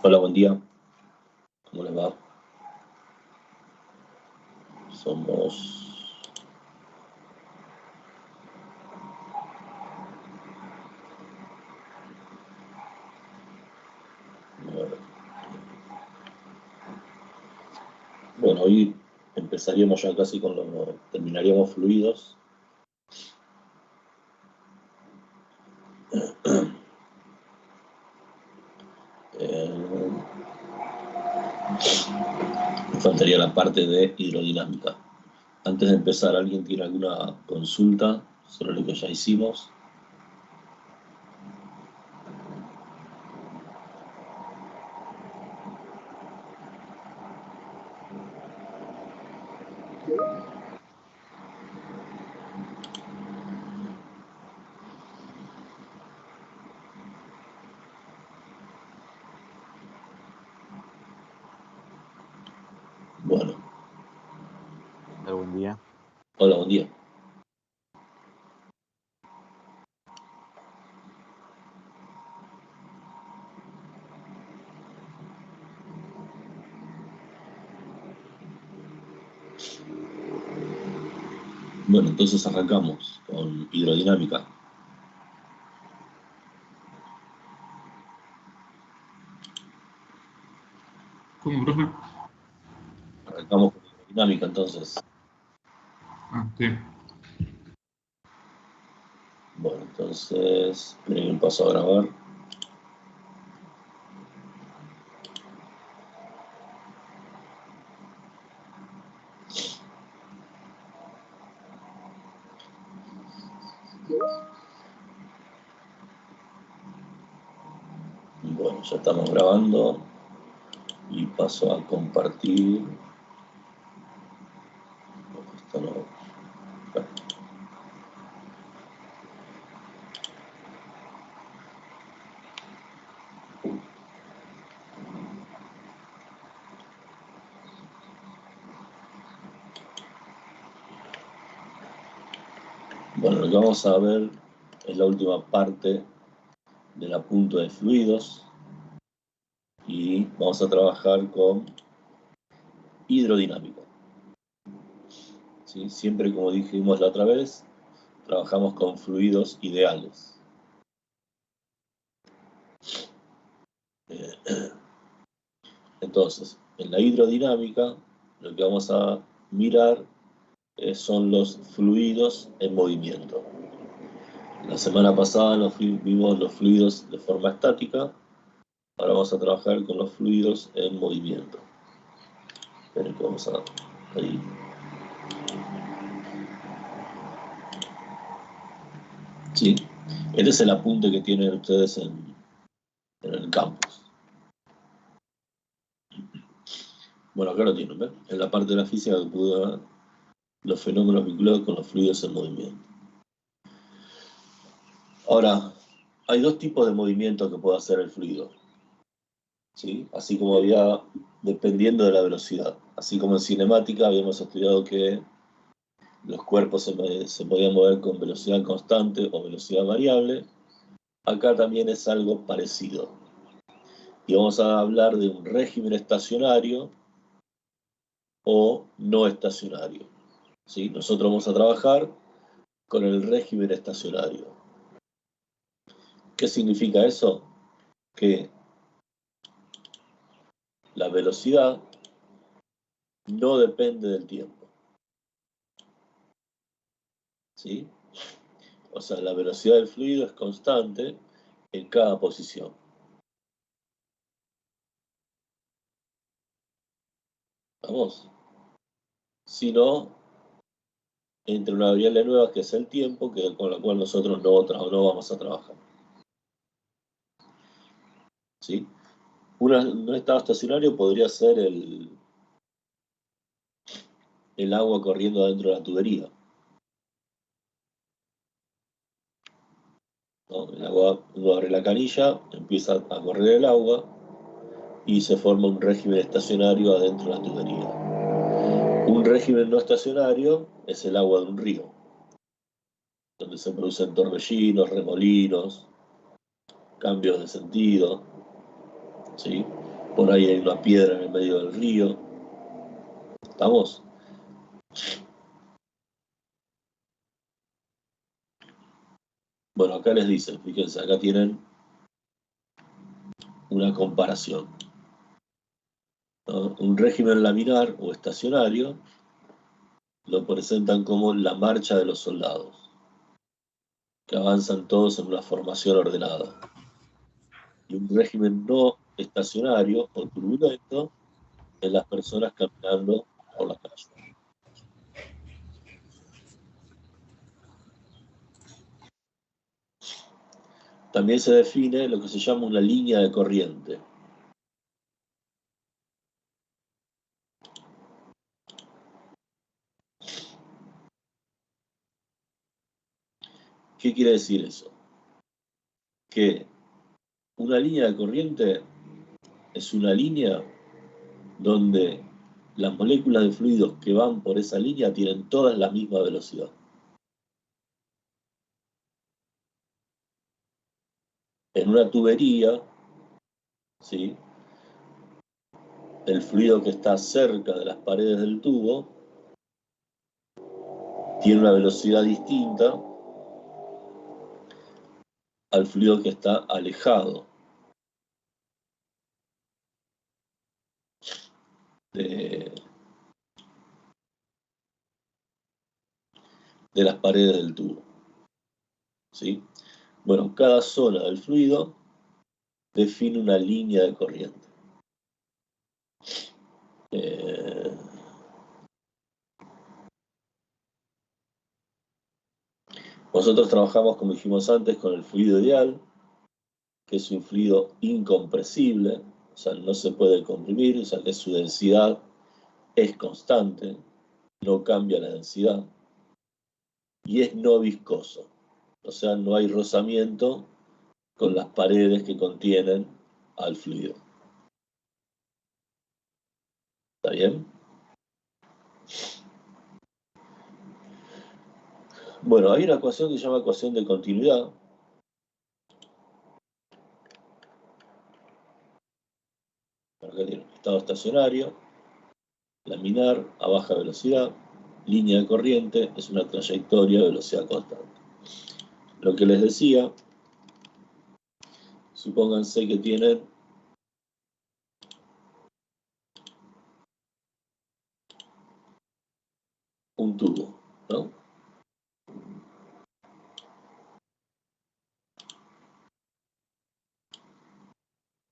Hola, buen día. ¿Cómo les va? Somos... Bueno, hoy empezaríamos ya casi con lo... terminaríamos fluidos. Me faltaría la parte de hidrodinámica. Antes de empezar, ¿alguien tiene alguna consulta sobre lo que ya hicimos? Bueno. Hola, buen día. Hola, buen día. Bueno, entonces arrancamos con hidrodinámica. ¿Cómo, profe? Arrancamos con hidrodinámica, entonces. Sí. Bueno, entonces, esperen un paso a grabar. Bueno, ya estamos grabando y paso a compartir. Esto no. Bueno, lo que vamos a ver es la última parte de la punta de fluidos y vamos a trabajar con hidrodinámica. ¿Sí? Siempre, como dijimos la otra vez, trabajamos con fluidos ideales. Entonces, en la hidrodinámica, lo que vamos a mirar son los fluidos en movimiento. La semana pasada vimos los fluidos de forma estática. Ahora vamos a trabajar con los fluidos en movimiento. Esperen que vamos a... ahí. ¿Sí? Este es el apunte que tienen ustedes en el campus. Bueno, acá lo tienen, ¿ven? En la parte de la física que pude ver los fenómenos vinculados con los fluidos en movimiento. Ahora, hay dos tipos de movimiento que puede hacer el fluido. ¿Sí? Así como había, dependiendo de la velocidad. Así como en cinemática habíamos estudiado que los cuerpos se podían mover con velocidad constante o velocidad variable. Acá también es algo parecido. Y vamos a hablar de un régimen estacionario o no estacionario. ¿Sí? Nosotros vamos a trabajar con el régimen estacionario. ¿Qué significa eso? Que la velocidad no depende del tiempo. ¿Sí? O sea, la velocidad del fluido es constante en cada posición. ¿Vamos? Si no, entre una variable nueva que es el tiempo, con la cual nosotros no vamos a trabajar. ¿Sí? Un estado estacionario podría ser el agua corriendo dentro de la tubería. ¿No? El agua, uno abre la canilla, empieza a correr el agua y se forma un régimen estacionario adentro de la tubería. Un régimen no estacionario es el agua de un río, donde se producen torbellinos, remolinos, cambios de sentido. ¿Sí? por ahí hay una piedra en el medio del río. ¿Estamos? Bueno, acá les dicen, fíjense, acá tienen una comparación, ¿no? Un régimen laminar o estacionario lo presentan como la marcha de los soldados, que avanzan todos en una formación ordenada. Y un régimen no estacionario o turbulento es las personas caminando por la calle. También se define lo que se llama una línea de corriente. ¿Qué quiere decir eso? Que una línea de corriente es una línea donde las moléculas de fluidos que van por esa línea tienen todas la misma velocidad. En una tubería, ¿sí?, el fluido que está cerca de las paredes del tubo tiene una velocidad distinta al fluido que está alejado de las paredes del tubo, ¿sí? Bueno, cada zona del fluido define una línea de corriente. Nosotros trabajamos, como dijimos antes, con el fluido ideal, que es un fluido incompresible, o sea, no se puede comprimir, o sea, que su densidad es constante, no cambia la densidad, y es no viscoso, o sea, no hay rozamiento con las paredes que contienen al fluido. ¿Está bien? Bueno, hay una ecuación que se llama ecuación de continuidad. Acá tiene estado estacionario, laminar a baja velocidad, línea de corriente, es una trayectoria de velocidad constante. Lo que les decía, supónganse que tienen un tubo, ¿no?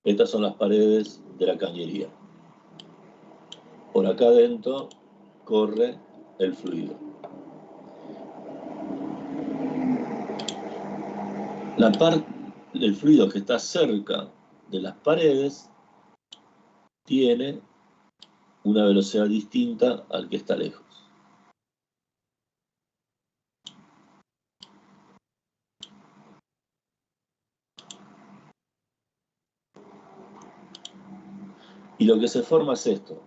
Estas son las paredes de la cañería. Por acá adentro corre el fluido. La parte del fluido que está cerca de las paredes tiene una velocidad distinta al que está lejos. Y lo que se forma es esto.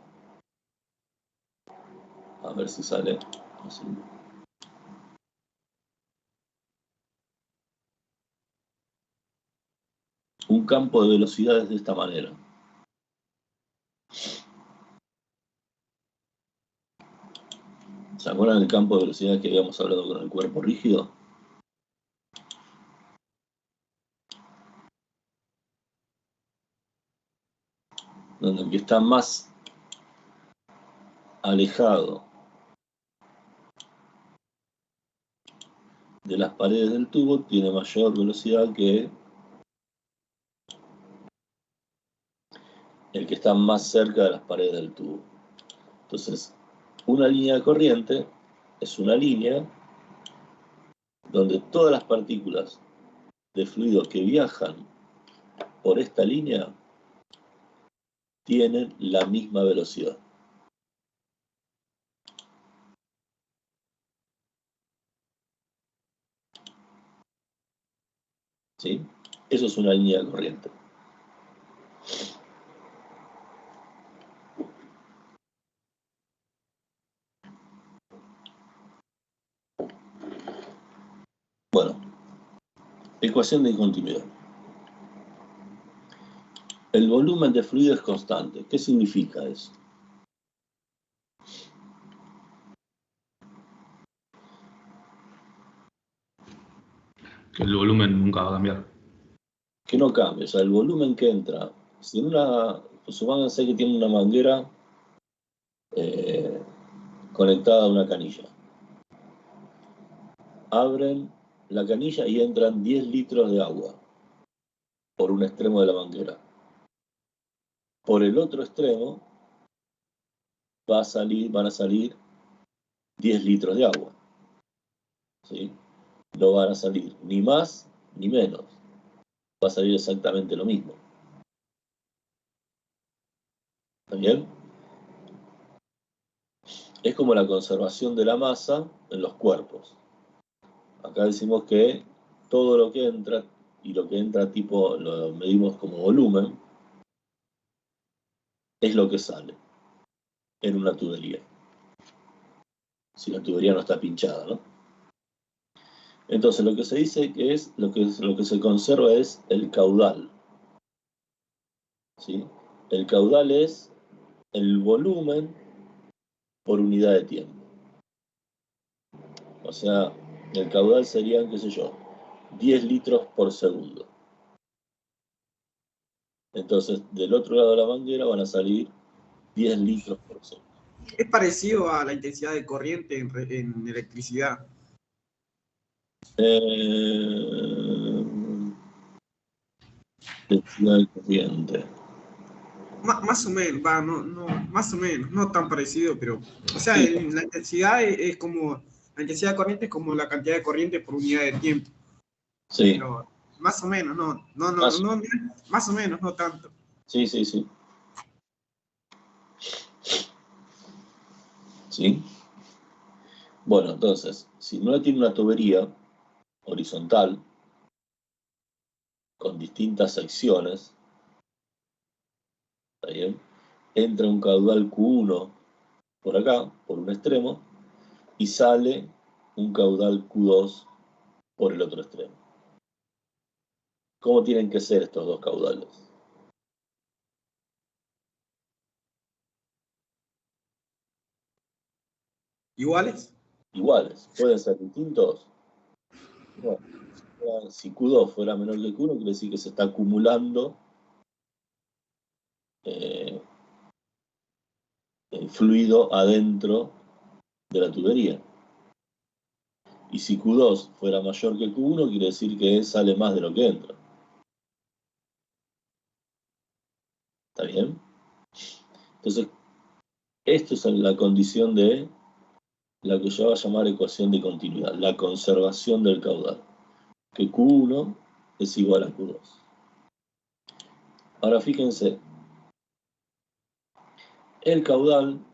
A ver si sale así. Un campo de velocidades de esta manera. ¿Se acuerdan del campo de velocidad que habíamos hablado con el cuerpo rígido? Donde el que está más alejado de las paredes del tubo tiene mayor velocidad que el que está más cerca de las paredes del tubo. Entonces, una línea de corriente es una línea donde todas las partículas de fluido que viajan por esta línea tienen la misma velocidad. ¿Sí? Eso es una línea de corriente. Bueno, ecuación de continuidad. El volumen de fluido es constante. ¿Qué significa eso? Que el volumen nunca va a cambiar. Que no cambie. O sea, el volumen que entra. Si en supónganse que tiene una manguera conectada a una canilla. Abren la canilla y entran 10 litros de agua por un extremo de la manguera. Por el otro extremo van a salir 10 litros de agua. ¿Sí? No van a salir ni más ni menos. Va a salir exactamente lo mismo. ¿Está bien? Es como la conservación de la masa en los cuerpos. Acá decimos que todo lo que entra, y lo que entra tipo lo medimos como volumen, es lo que sale en una tubería. Si la tubería no está pinchada, ¿no? Entonces lo que se dice que es, lo que se conserva es el caudal. ¿Sí? El caudal es el volumen por unidad de tiempo. O sea, el caudal serían, qué sé yo, 10 litros por segundo. Entonces, del otro lado de la manguera van a salir 10 litros por segundo. Es parecido a la intensidad de corriente en electricidad. Densidad de corriente. Más o menos, más o menos, no tan parecido, pero, o sea, Sí. la intensidad es como, la intensidad de corriente es como la cantidad de corriente por unidad de tiempo. Sí. Pero más o menos, más o menos, no tanto. Sí. ¿Sí? Bueno, entonces, si no tiene una tubería horizontal, con distintas secciones, ¿está bien? Entra un caudal Q1 por acá, por un extremo, y sale un caudal Q2 por el otro extremo. ¿Cómo tienen que ser estos dos caudales? ¿Iguales? Iguales. ¿Pueden ser distintos? Bueno, si Q2 fuera menor que Q1, quiere decir que se está acumulando el fluido adentro de la tubería. Y si Q2 fuera mayor que Q1, quiere decir que sale más de lo que entra. ¿Está bien? Entonces, esto es la condición de la que yo voy a llamar ecuación de continuidad, la conservación del caudal, que Q1 es igual a Q2. Ahora fíjense, el caudal,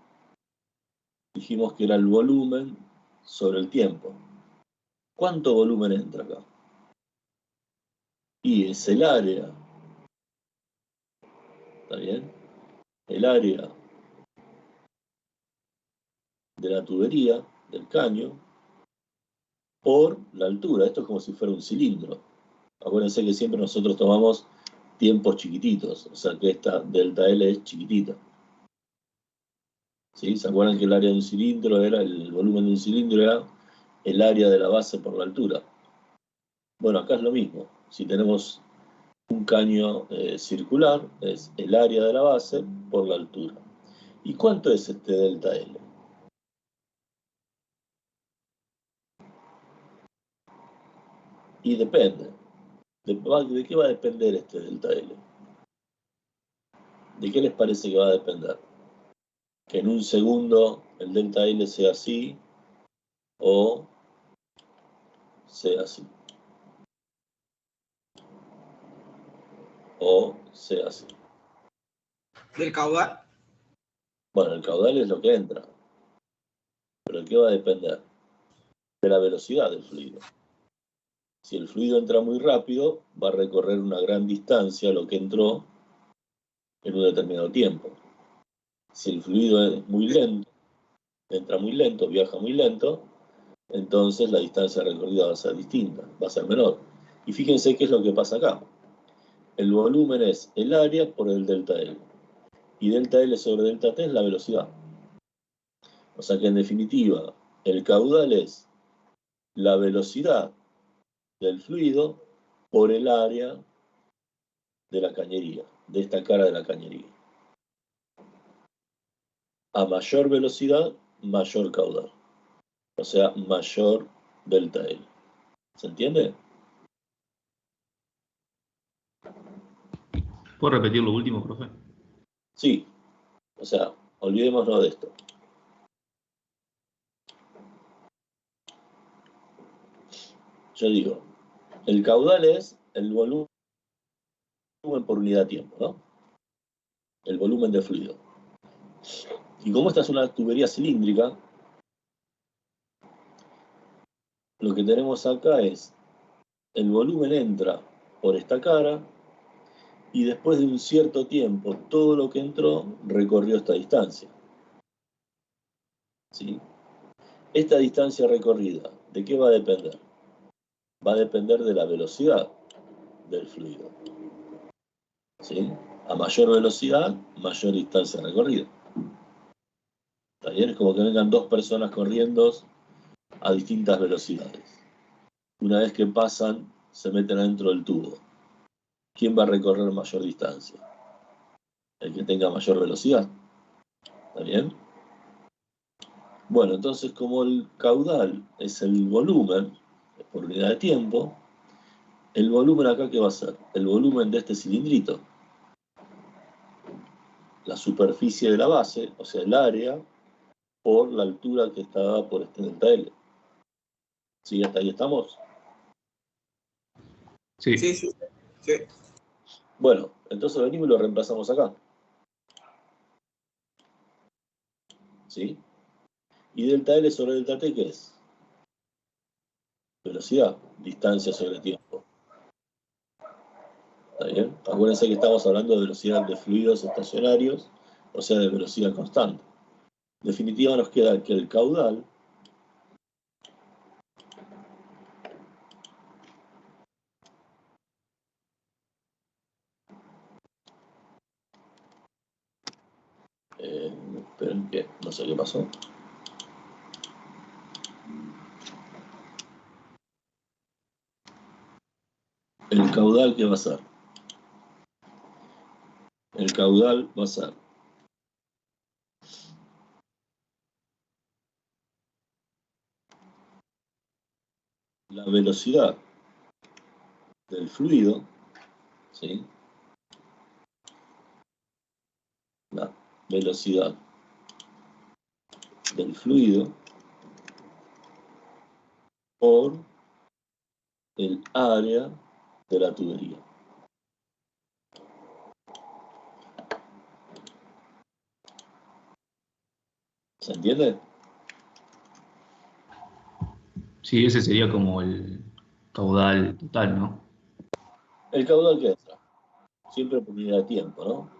dijimos que era el volumen sobre el tiempo. ¿Cuánto volumen entra acá? Y es el área, ¿está bien? El área de la tubería, del caño, por la altura. Esto es como si fuera un cilindro. Acuérdense que siempre nosotros tomamos tiempos chiquititos, o sea que esta delta L es chiquitita. ¿Sí? ¿Se acuerdan que el área de un cilindro era, el volumen de un cilindro era el área de la base por la altura? Bueno, acá es lo mismo. Si tenemos un caño circular, es el área de la base por la altura. ¿Y cuánto es este delta L? Y depende. ¿De qué va a depender este delta L? ¿De qué les parece que va a depender? Que en un segundo el delta L sea así o sea así. O sea así. ¿Del caudal? Bueno, el caudal es lo que entra. ¿Pero de qué va a depender? De la velocidad del fluido. Si el fluido entra muy rápido, va a recorrer una gran distancia lo que entró en un determinado tiempo. Si el fluido es muy lento, entra muy lento, viaja muy lento, entonces la distancia recorrida va a ser distinta, va a ser menor. Y fíjense qué es lo que pasa acá. El volumen es el área por el delta L. Y delta L sobre delta T es la velocidad. O sea que en definitiva, el caudal es la velocidad del fluido por el área de la cañería, de esta cara de la cañería. A mayor velocidad, mayor caudal. O sea, mayor delta L. ¿Se entiende? ¿Puedo repetir lo último, profe? Sí. O sea, olvidémonos de esto. Yo digo, el caudal es el volumen por unidad de tiempo, ¿no? El volumen de fluido. Y como esta es una tubería cilíndrica, lo que tenemos acá es el volumen entra por esta cara y después de un cierto tiempo todo lo que entró recorrió esta distancia. ¿Sí? Esta distancia recorrida, ¿de qué va a depender? Va a depender de la velocidad del fluido. ¿Sí? A mayor velocidad, mayor distancia recorrida. ¿Está bien? Es como que vengan dos personas corriendo a distintas velocidades. Una vez que pasan, se meten adentro del tubo. ¿Quién va a recorrer mayor distancia? El que tenga mayor velocidad. ¿Está bien? Bueno, entonces como el caudal es el volumen por unidad de tiempo, el volumen acá, ¿qué va a ser? El volumen de este cilindrito. La superficie de la base, o sea, el área, por la altura que está dada por este delta L. ¿Sí? ¿Hasta ahí estamos? Sí. Sí. Bueno, entonces venimos y lo reemplazamos acá. ¿Sí? ¿Y delta L sobre delta T qué es? Velocidad, distancia sobre tiempo. ¿Está bien? Acuérdense que estamos hablando de velocidad de fluidos estacionarios, o sea, de velocidad constante. En definitiva nos queda que el caudal esperen que no sé qué pasó. El caudal, ¿qué va a ser? El caudal va a ser la velocidad del fluido, ¿sí? La velocidad del fluido por el área de la tubería. ¿Se entiende? Sí, ese sería como el caudal total, ¿no? El caudal que entra, siempre por unidad de tiempo, ¿no?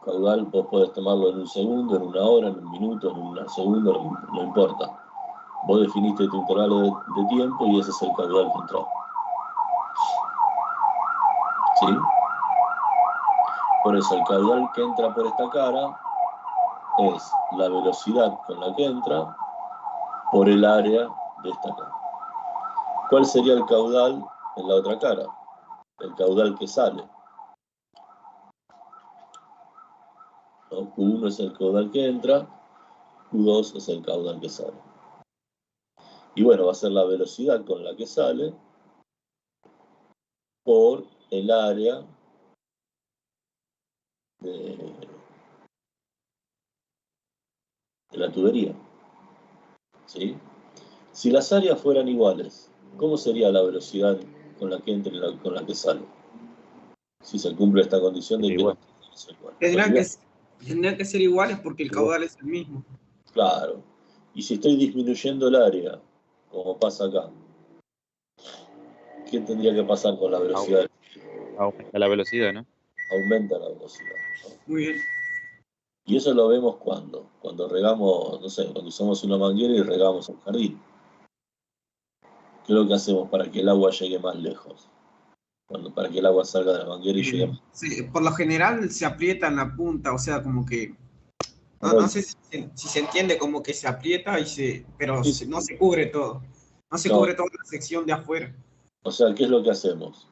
Caudal vos podés tomarlo en un segundo, en una hora, en un minuto, en un segundo, no importa. Vos definiste tu intervalo de tiempo y ese es el caudal que entró. ¿Sí? Por eso el caudal que entra por esta cara es la velocidad con la que entra por el área de esta cara. ¿Cuál sería el caudal en la otra cara? El caudal que sale. ¿No? Q1 es el caudal que entra, Q2 es el caudal que sale. Y bueno, va a ser la velocidad con la que sale por el área de la tubería. ¿Sí? Si las áreas fueran iguales, ¿cómo sería la velocidad con la que entra y con la que sale? Si se cumple esta condición de que Igual. las áreas son iguales. Tendrían que ser iguales porque el caudal es el mismo. Claro. Y si estoy disminuyendo el área, como pasa acá, ¿qué tendría que pasar con la velocidad? Aumenta la velocidad, ¿no? Aumenta la velocidad, ¿no? Muy bien. Y eso lo vemos cuando regamos, no sé, cuando usamos una manguera y regamos un jardín. ¿Qué es lo que hacemos para que el agua llegue más lejos? para que el agua salga de la manguera y llegue a... Sí, por lo general se aprieta en la punta, o sea, como que... No, Bueno, no sé si se entiende, como que se aprieta, pero sí, no se cubre todo. No se no, cubre toda la sección de afuera. o sea, ¿qué es lo que hacemos?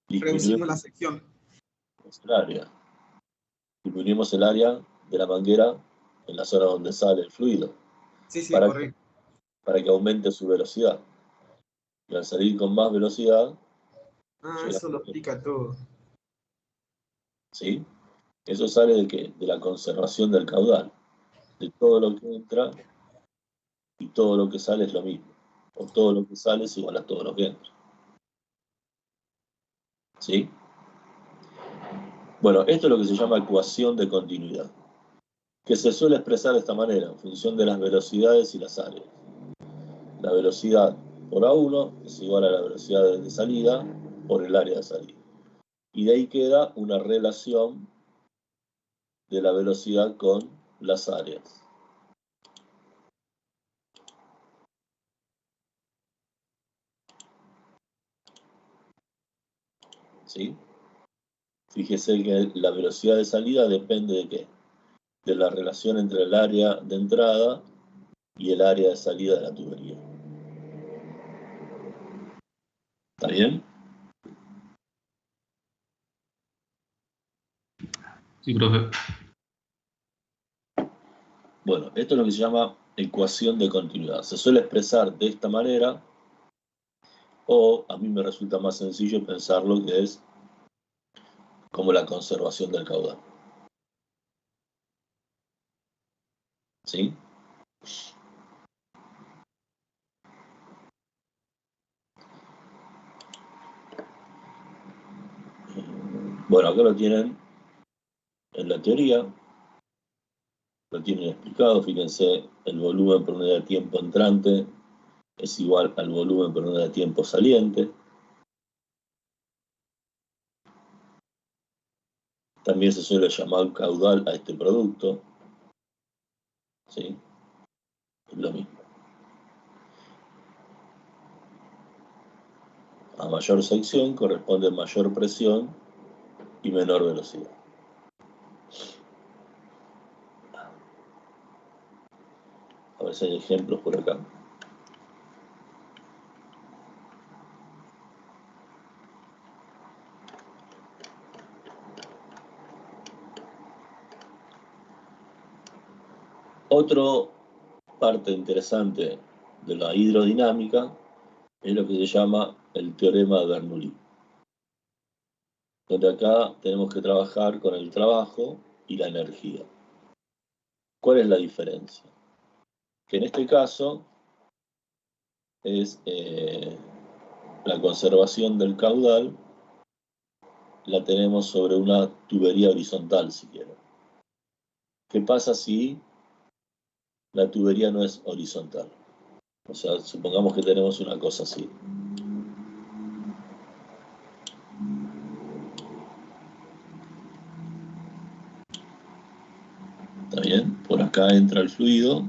Disminuimos Reducimos la sección. el área. Disminuimos el área de la manguera en la zona donde sale el fluido, Sí, sí, para, correcto. para que aumente su velocidad. Y al salir con más velocidad, Ah, llega, eso lo explica todo. ¿sí? Eso sale de qué? De la conservación del caudal. De todo lo que entra y todo lo que sale es lo mismo. O todo lo que sale es igual a todo lo que entra. ¿Sí? Bueno, esto es lo que se llama ecuación de continuidad, que se suele expresar de esta manera, en función de las velocidades y las áreas. La velocidad por A1 es igual a la velocidad de salida por el área de salida. Y de ahí queda una relación de la velocidad con las áreas. ¿Sí? Fíjese que la velocidad de salida depende de qué? De la relación entre el área de entrada y el área de salida de la tubería. ¿Está bien? Sí, profe. Bueno, esto es lo que se llama ecuación de continuidad. Se suele expresar de esta manera, o a mí me resulta más sencillo pensarlo que es como la conservación del caudal. ¿Sí? Bueno, acá lo tienen en la teoría, lo tienen explicado. Fíjense, el volumen por unidad de tiempo entrante es igual al volumen por unidad de tiempo saliente. También se suele llamar caudal a este producto. ¿Sí? Es lo mismo. A mayor sección corresponde mayor presión y menor velocidad. A ver si hay ejemplos por acá. Otra parte interesante de la hidrodinámica es lo que se llama el teorema de Bernoulli, donde acá tenemos que trabajar con el trabajo y la energía. ¿Cuál es la diferencia? Que en este caso es la conservación del caudal, la tenemos sobre una tubería horizontal, si quieren. ¿Qué pasa si la tubería no es horizontal? O sea, supongamos que tenemos una cosa así. ¿Está bien? Por acá entra el fluido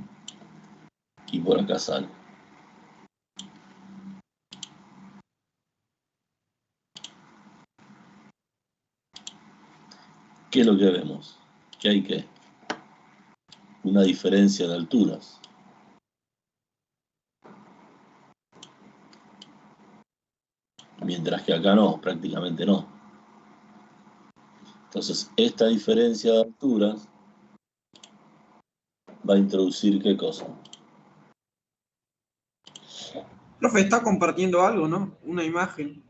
y por acá sale. ¿Qué es lo que vemos? Que hay que una diferencia de alturas. Mientras que acá no, prácticamente no. Entonces, esta diferencia de alturas va a introducir ¿qué cosa? Profe, está compartiendo algo, ¿no? Una imagen.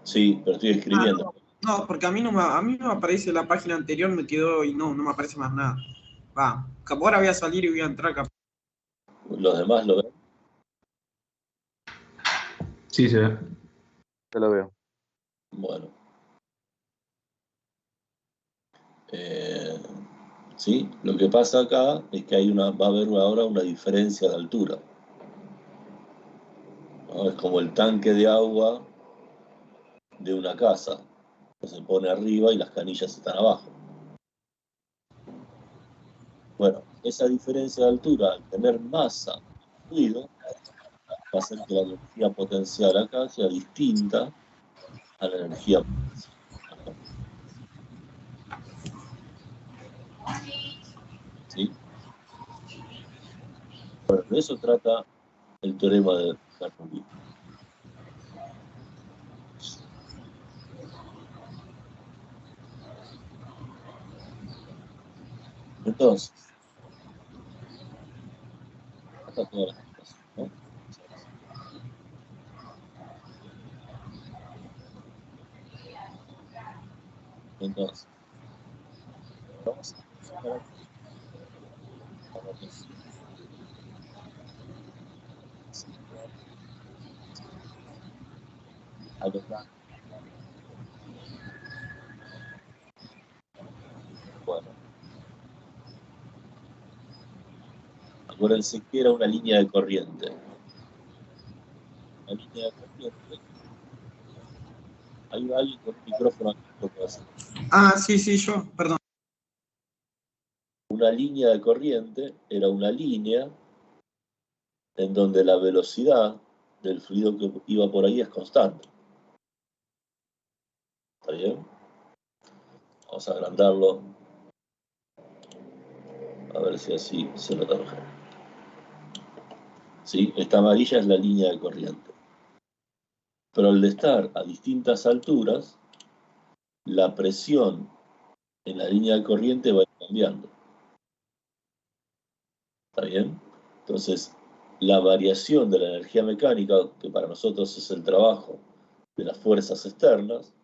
Sí, pero estoy escribiendo. No, porque a mí no me aparece la página anterior, me quedó y no me aparece más nada. Va, ahora voy a salir y voy a entrar. Los demás lo ven. Sí, se ve. Yo lo veo. Bueno. ¿Sí? Lo que pasa acá es que va a haber ahora una diferencia de altura, ¿no? Es como el tanque de agua de una casa, que se pone arriba y las canillas están abajo. Bueno, esa diferencia de altura, al tener masa y fluido, va a hacer que la energía potencial acá sea distinta a la energía. ¿Sí? Bueno, de eso trata el teorema de Bernoulli. Entonces, acá todas las cosas, ¿no? Entonces, vamos a lograr. Bueno, acuérdense que era una línea de corriente. La línea de corriente. Hay alguien con un micrófono aquí que lo puede hacer. Ah, sí, yo, perdón. Una línea de corriente era una línea en donde la velocidad del fluido que iba por ahí es constante. ¿Está bien? Vamos a agrandarlo. A ver si así se nota mejor. ¿Sí? Esta amarilla es la línea de corriente. Pero al estar a distintas alturas, la presión en la línea de corriente va a ir cambiando. ¿Está bien? Entonces, la variación de la energía mecánica, que para nosotros es el trabajo de las fuerzas externas,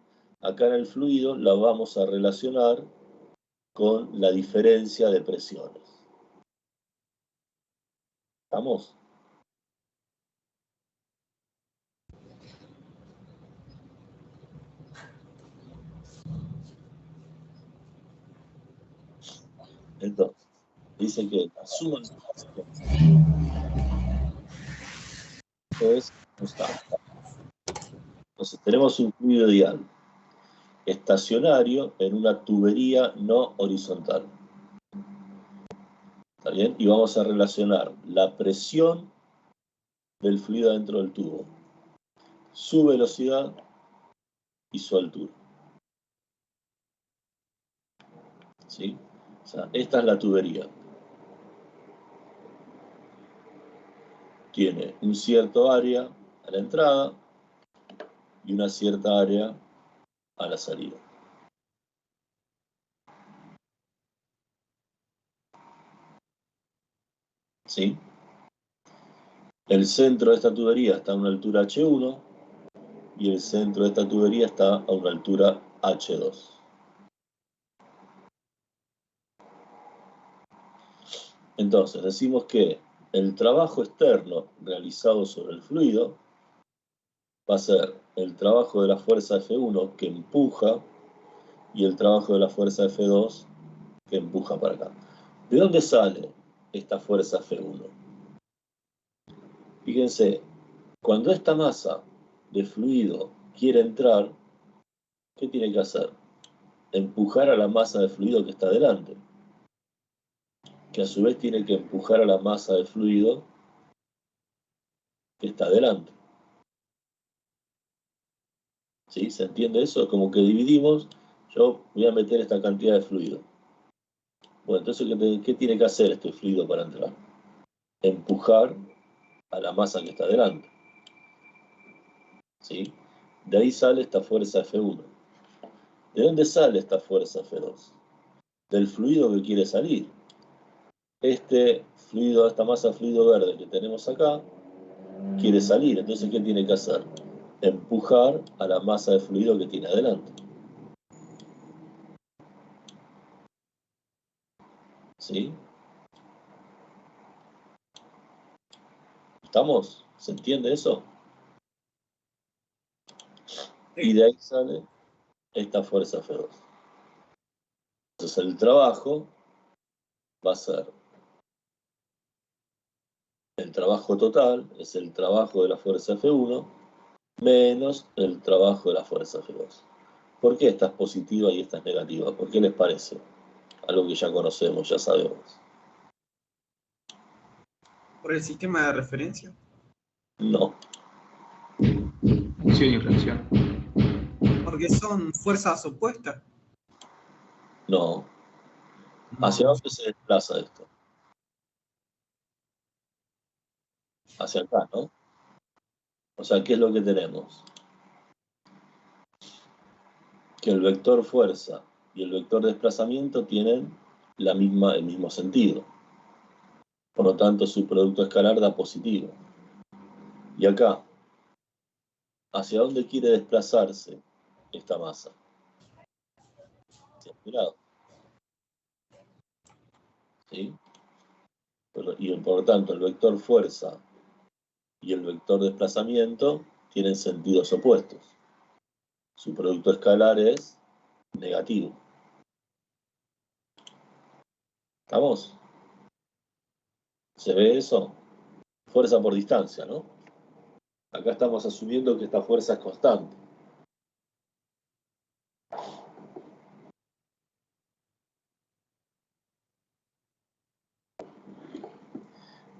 acá en el fluido la vamos a relacionar con la diferencia de presiones. ¿Estamos? Entonces, dice que la suma de las es constante. Entonces, tenemos un fluido ideal estacionario en una tubería no horizontal. ¿Está bien? Y vamos a relacionar la presión del fluido dentro del tubo, su velocidad y su altura. ¿Sí? O sea, esta es la tubería. Tiene un cierto área a la entrada y una cierta área a la salida. ¿Sí? El centro de esta tubería está a una altura H1 y el centro de esta tubería está a una altura H2. Entonces, decimos que el trabajo externo realizado sobre el fluido va a ser el trabajo de la fuerza F1 que empuja y el trabajo de la fuerza F2 que empuja para acá. ¿De dónde sale esta fuerza F1? Fíjense, cuando esta masa de fluido quiere entrar, ¿qué tiene que hacer? Empujar a la masa de fluido que está delante, que a su vez tiene que empujar a la masa de fluido que está delante. ¿Sí? ¿Se entiende eso? Es como que dividimos, yo voy a meter esta cantidad de fluido. Bueno, entonces, ¿qué tiene que hacer este fluido para entrar? Empujar a la masa que está delante. ¿Sí? De ahí sale esta fuerza F1. ¿De dónde sale esta fuerza F2? Del fluido que quiere salir. Este fluido, esta masa de fluido verde que tenemos acá, quiere salir. Entonces, ¿qué tiene que hacer? Empujar a la masa de fluido que tiene adelante. ¿Sí? ¿Estamos? ¿Se entiende eso? Y de ahí sale esta fuerza F2. Entonces el trabajo va a ser, el trabajo total es el trabajo de la fuerza F1 menos el trabajo de la fuerza F2. ¿Por qué esta es positiva y esta es negativa? ¿Por qué les parece? Algo que ya conocemos, ya sabemos. ¿Por el sistema de referencia? No. Función y reacción. porque son fuerzas opuestas. No. ¿Hacia dónde se desplaza esto? Hacia acá, ¿no? O sea, ¿qué es lo que tenemos? Que el vector fuerza y el vector desplazamiento tienen el mismo sentido. Por lo tanto, su producto escalar da positivo. Y acá, ¿hacia dónde quiere desplazarse esta masa? Hacia este lado. ¿Sí? Y por lo tanto, el vector fuerza y el vector desplazamiento tienen sentidos opuestos. Su producto escalar es negativo. ¿Estamos? ¿Se ve eso? Fuerza por distancia, ¿no? Acá estamos asumiendo que esta fuerza es constante.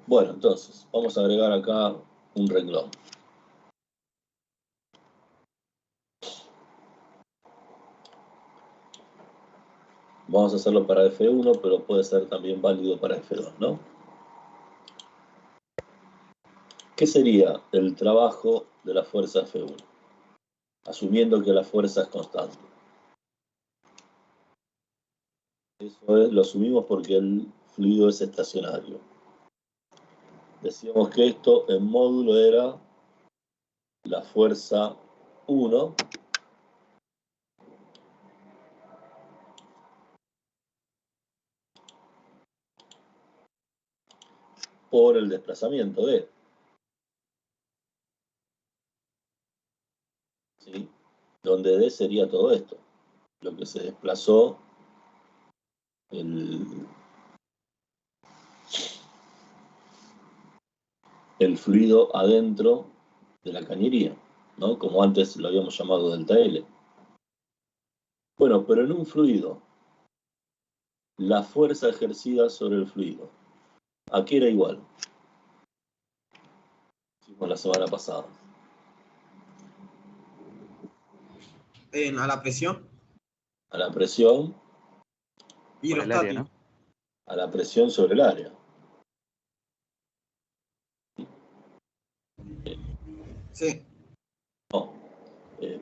Bueno, entonces, vamos a agregar acá un renglón. Vamos a hacerlo para F1, pero puede ser también válido para F2, ¿no? ¿Qué sería el trabajo de la fuerza F1? Asumiendo que la fuerza es constante. Eso lo asumimos porque el fluido es estacionario. Decíamos que esto en módulo era la fuerza 1 por el desplazamiento D. ¿Sí? Donde D sería todo esto, lo que se desplazó el fluido adentro de la cañería, ¿no? Como antes lo habíamos llamado delta L. Bueno, pero en un fluido, la fuerza ejercida sobre el fluido, ¿a qué era igual? Hicimos la semana pasada. A la presión A la presión, Por el área, hidrostática. ¿no? a la presión sobre el área. Sí, No,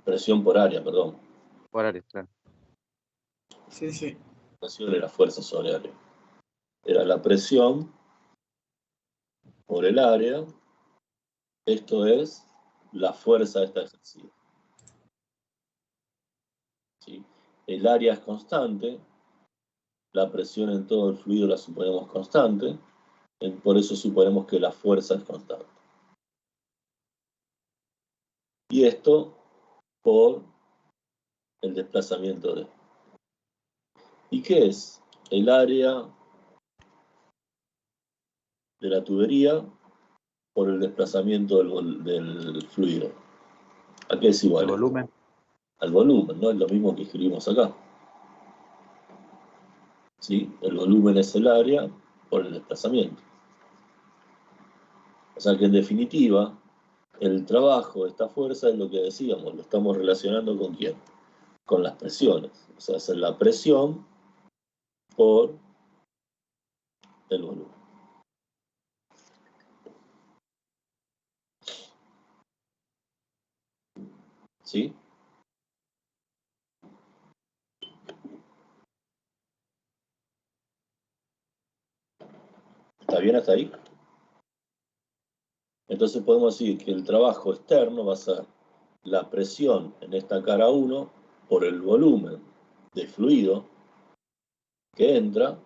presión por área, perdón. Por área, claro. sí, sí. Presión era fuerza sobre área. Era la presión por el área, esto es la fuerza esta ejercida. ¿Sí? El área es constante, la presión en todo el fluido la suponemos constante, por eso suponemos que la fuerza es constante. Y esto por el desplazamiento de. ¿Y qué es? El área de la tubería por el desplazamiento del fluido. ¿A qué es igual? El volumen. Al volumen, ¿no? Es lo mismo que escribimos acá. ¿Sí? El volumen es el área por el desplazamiento. O sea que en definitiva, el trabajo de esta fuerza es lo que decíamos, lo estamos relacionando con quién, con las presiones. O sea, es la presión por el volumen. ¿Sí? ¿Está bien hasta ahí? Entonces podemos decir que el trabajo externo va a ser la presión en esta cara 1 por el volumen de fluido que entra,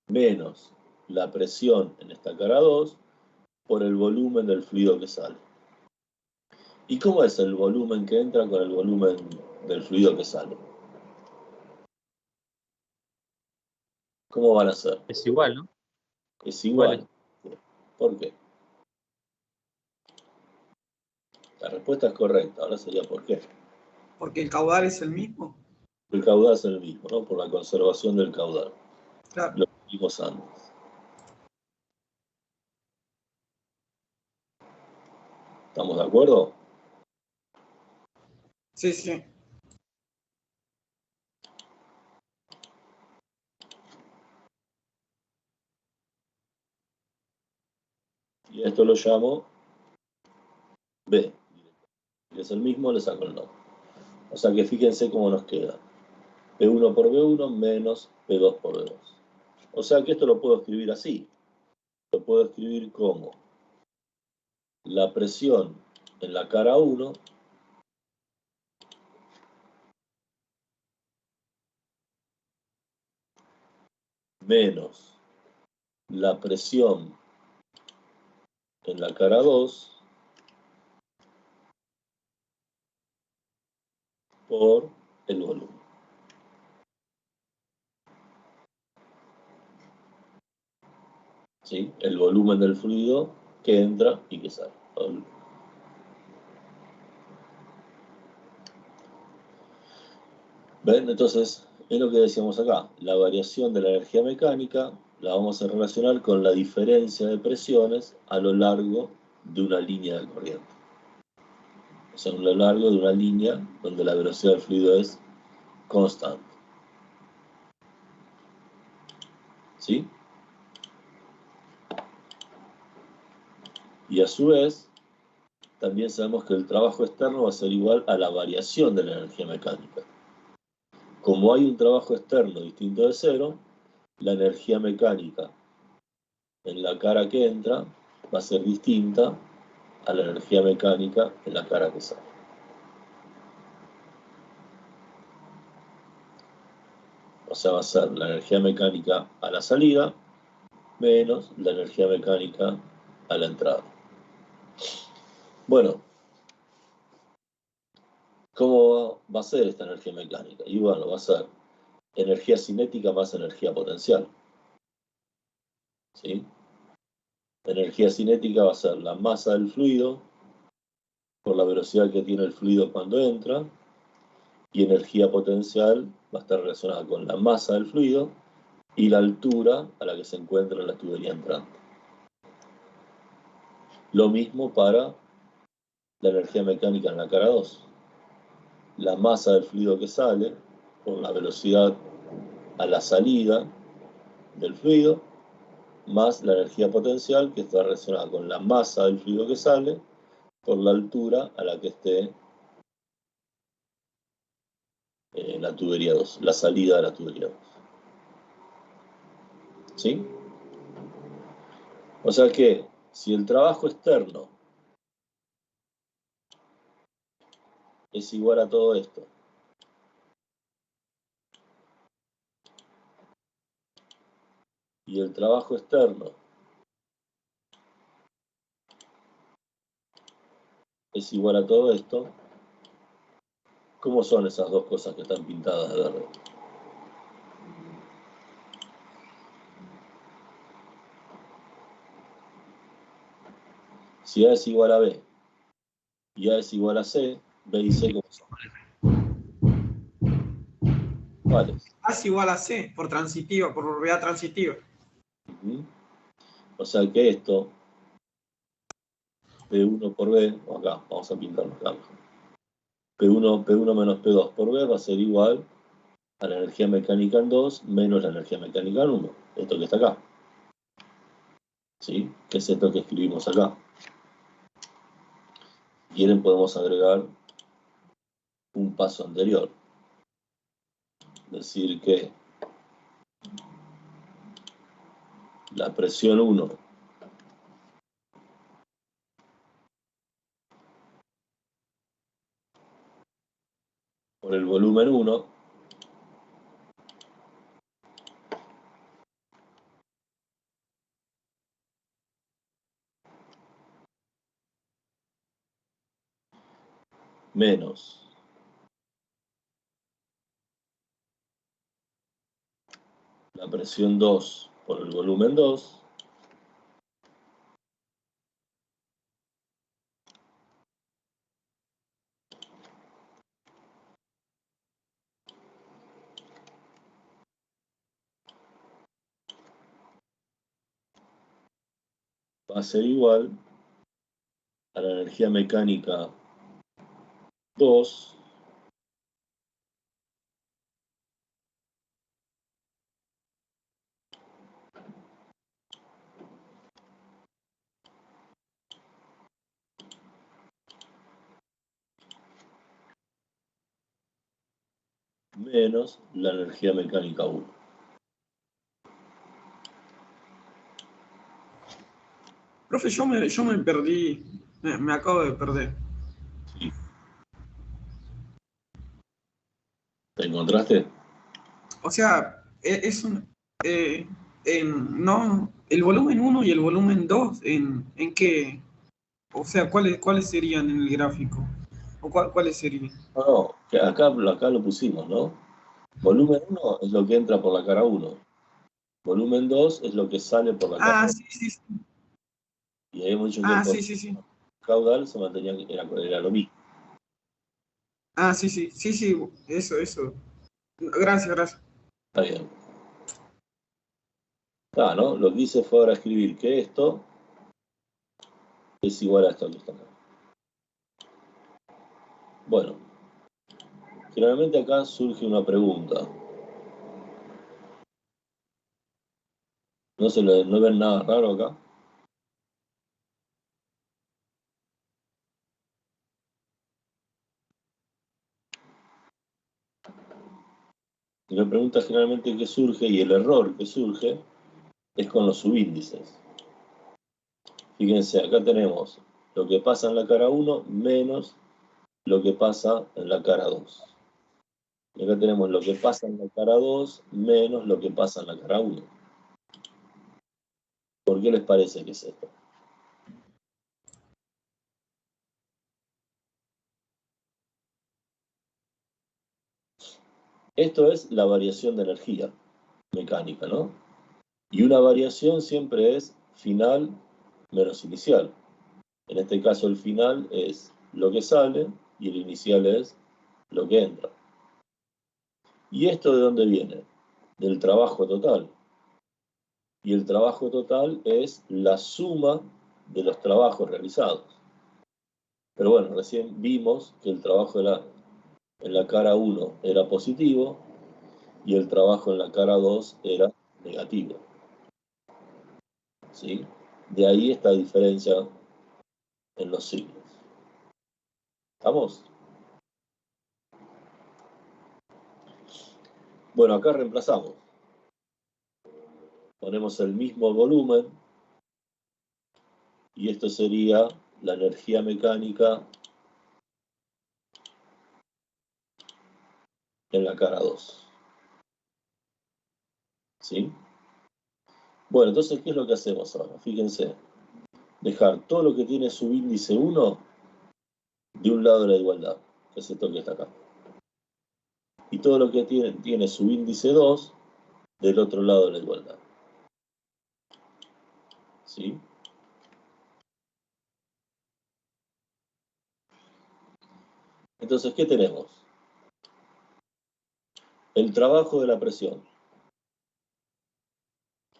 menos la presión en esta cara 2 por el volumen del fluido que sale. ¿Y cómo es el volumen que entra con el volumen del fluido que sale? ¿Cómo van a ser? Es igual, ¿no? Es igual. ¿Por qué? La respuesta es correcta, ahora sería ¿por qué? Porque el caudal es el mismo. El caudal es el mismo, ¿no? Por la conservación del caudal. Claro. Lo vimos antes. ¿Estamos de acuerdo? Sí, sí. Y a esto lo llamo B. Que es el mismo, le saco el nombre. O sea que fíjense cómo nos queda. P1 por B1 menos P2 por B2. O sea que esto lo puedo escribir así. Lo puedo escribir como la presión en la cara 1 menos la presión en la cara 2 por el volumen. ¿Sí? El volumen del fluido que entra y que sale. ¿Ven? Entonces, es lo que decíamos acá. La variación de la energía mecánica la vamos a relacionar con la diferencia de presiones a lo largo de una línea de corriente. O sea, a lo largo de una línea donde la velocidad del fluido es constante. ¿Sí? Y a su vez, también sabemos que el trabajo externo va a ser igual a la variación de la energía mecánica. Como hay un trabajo externo distinto de cero, la energía mecánica en la cara que entra va a ser distinta a la energía mecánica en la cara que sale. O sea, va a ser la energía mecánica a la salida menos la energía mecánica a la entrada. Bueno, ¿cómo va a ser esta energía mecánica? Y bueno, va a ser energía cinética más energía potencial. ¿Sí? Energía cinética va a ser la masa del fluido por la velocidad que tiene el fluido cuando entra, y energía potencial va a estar relacionada con la masa del fluido y la altura a la que se encuentra la tubería entrante. Lo mismo para la energía mecánica en la cara 2. La masa del fluido que sale por la velocidad a la salida del fluido, más la energía potencial que está relacionada con la masa del fluido que sale por la altura a la que esté la tubería 2, la salida de la tubería 2. ¿Sí? O sea que si el trabajo externo es igual a todo esto, y el trabajo externo es igual a todo esto, ¿cómo son esas dos cosas que están pintadas de verde? Si A es igual a B y A es igual a C, B y C, ¿cómo son? ¿Cuáles? A es igual a C, por transitiva, por propiedad transitiva. O sea que esto, P1 por B, o acá, vamos a pintarlo acá. P1 menos P2 por B va a ser igual a la energía mecánica en 2 menos la energía mecánica en 1. Esto que está acá. ¿Sí? Que es esto que escribimos acá. Si quieren podemos agregar un paso anterior. Decir que la presión 1 por el volumen 1 menos la presión 2 por el volumen 2 va a ser igual a la energía mecánica 2 menos la energía mecánica 1. Profe, yo me perdí, me acabo de perder. Sí. ¿Te encontraste? O sea, es un... no, el volumen 1 y el volumen 2, ¿en qué? O sea, ¿cuáles serían en el gráfico? ¿O cuáles serían? No, que acá lo pusimos, ¿no? Volumen 1 es lo que entra por la cara 1. Volumen 2 es lo que sale por la cara Ah, 2. sí, sí, sí. Y habíamos dicho que el Ah, sí, sí, sí. caudal se mantenía, era lo mismo. Ah, sí, sí, sí, sí, eso. Gracias, gracias. Está bien. Ah, ¿no? Lo que hice fue ahora escribir que esto es igual a esto que está acá. Bueno, generalmente acá surge una pregunta. ¿No ven nada raro acá? Y la pregunta generalmente que surge y el error que surge es con los subíndices. Fíjense, acá tenemos lo que pasa en la cara 1 menos lo que pasa en la cara 2. Y acá tenemos lo que pasa en la cara 2 menos lo que pasa en la cara 1. ¿Por qué les parece que es esto? Esto es la variación de energía mecánica, ¿no? Y una variación siempre es final menos inicial. En este caso el final es lo que sale y el inicial es lo que entra. ¿Y esto de dónde viene? Del trabajo total. Y el trabajo total es la suma de los trabajos realizados. Pero bueno, recién vimos que el trabajo en la cara 1 era positivo y el trabajo en la cara 2 era negativo. ¿Sí? De ahí esta diferencia en los signos. ¿Estamos? Bueno, acá reemplazamos. Ponemos el mismo volumen y esto sería la energía mecánica en la cara 2. ¿Sí? Bueno, entonces, ¿qué es lo que hacemos ahora? Fíjense, dejar todo lo que tiene subíndice 1 de un lado de la igualdad, que es esto que está acá. Y todo lo que tiene subíndice 2 del otro lado de la igualdad. ¿Sí? Entonces, ¿qué tenemos? El trabajo de la presión,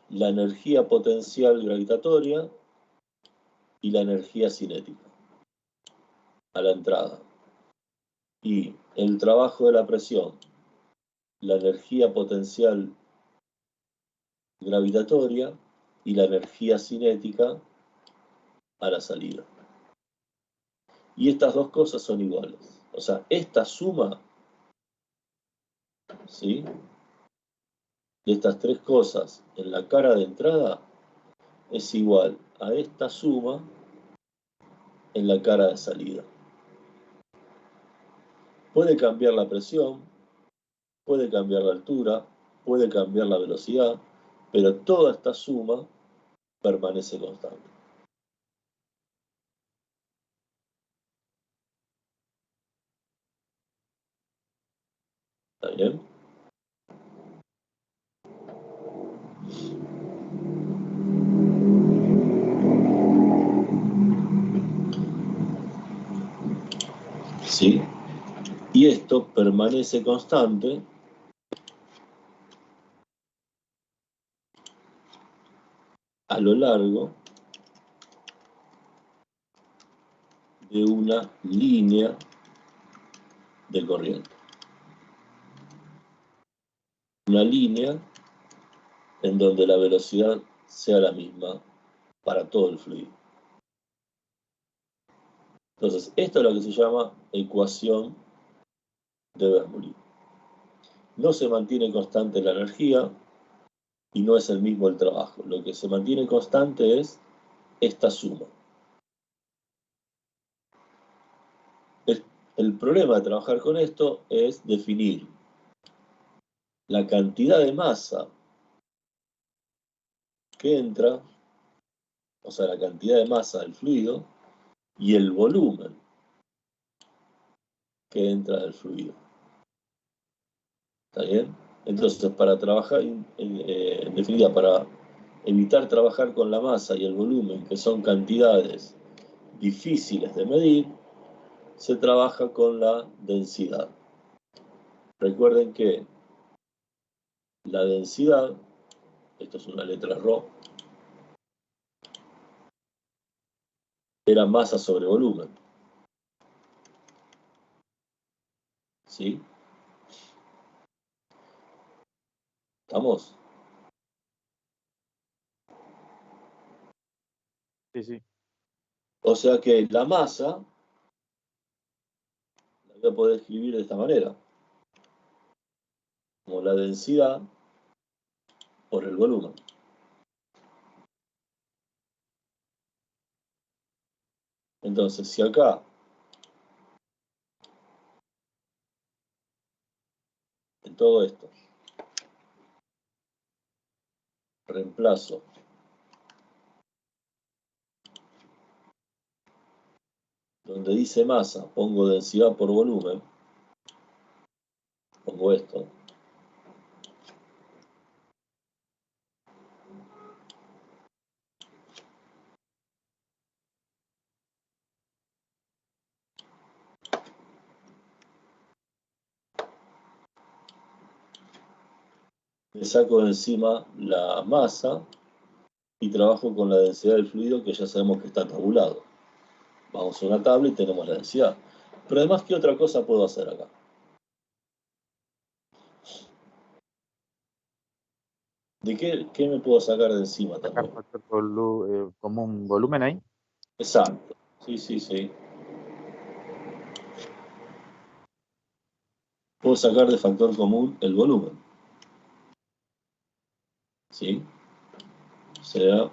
la energía potencial gravitatoria y la energía cinética a la entrada. Y el trabajo de la presión, la energía potencial gravitatoria y la energía cinética a la salida. Y estas dos cosas son iguales. O sea, esta suma, ¿sí?, de estas tres cosas en la cara de entrada es igual a esta suma en la cara de salida. Puede cambiar la presión, puede cambiar la altura, puede cambiar la velocidad, pero toda esta suma permanece constante. ¿Está bien? ¿Sí? Y esto permanece constante a lo largo de una línea de corriente. Una línea en donde la velocidad sea la misma para todo el fluido. Entonces, esto es lo que se llama ecuación de Bernoulli. no se mantiene constante la energía y no es el mismo el trabajo. Lo que se mantiene constante es esta suma. El problema de trabajar con esto es definir la cantidad de masa que entra, o sea, la cantidad de masa del fluido y el volumen que entra del fluido. ¿Está bien? Entonces, para trabajar, en definitiva, para evitar trabajar con la masa y el volumen, que son cantidades difíciles de medir, se trabaja con la densidad. Recuerden que la densidad, esto es una letra ρ, era masa sobre volumen. ¿Sí? ¿Estamos? Sí, sí. O sea que la masa la voy a poder escribir de esta manera, como la densidad por el volumen. Entonces, si acá en todo esto reemplazo donde dice masa, pongo densidad por volumen, pongo esto. Me saco de encima la masa y trabajo con la densidad del fluido que ya sabemos que está tabulado. Vamos a una tabla y tenemos la densidad. Pero además, ¿qué otra cosa puedo hacer acá? ¿De qué me puedo sacar de encima Sacar también? factor común volumen ahí. Exacto. Sí, sí, sí. Puedo sacar de factor común el volumen. ¿Sí? O sea,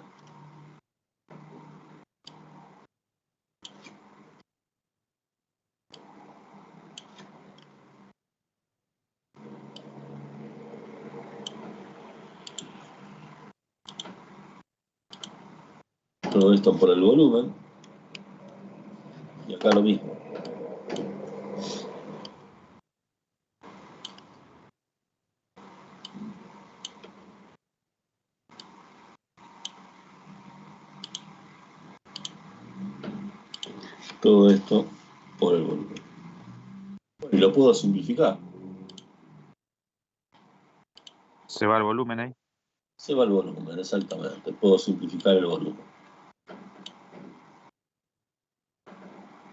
todo esto por el volumen. Y acá lo mismo. Todo esto por el volumen. Y lo puedo simplificar. Se va el volumen ahí. Se va el volumen, exactamente. Puedo simplificar el volumen.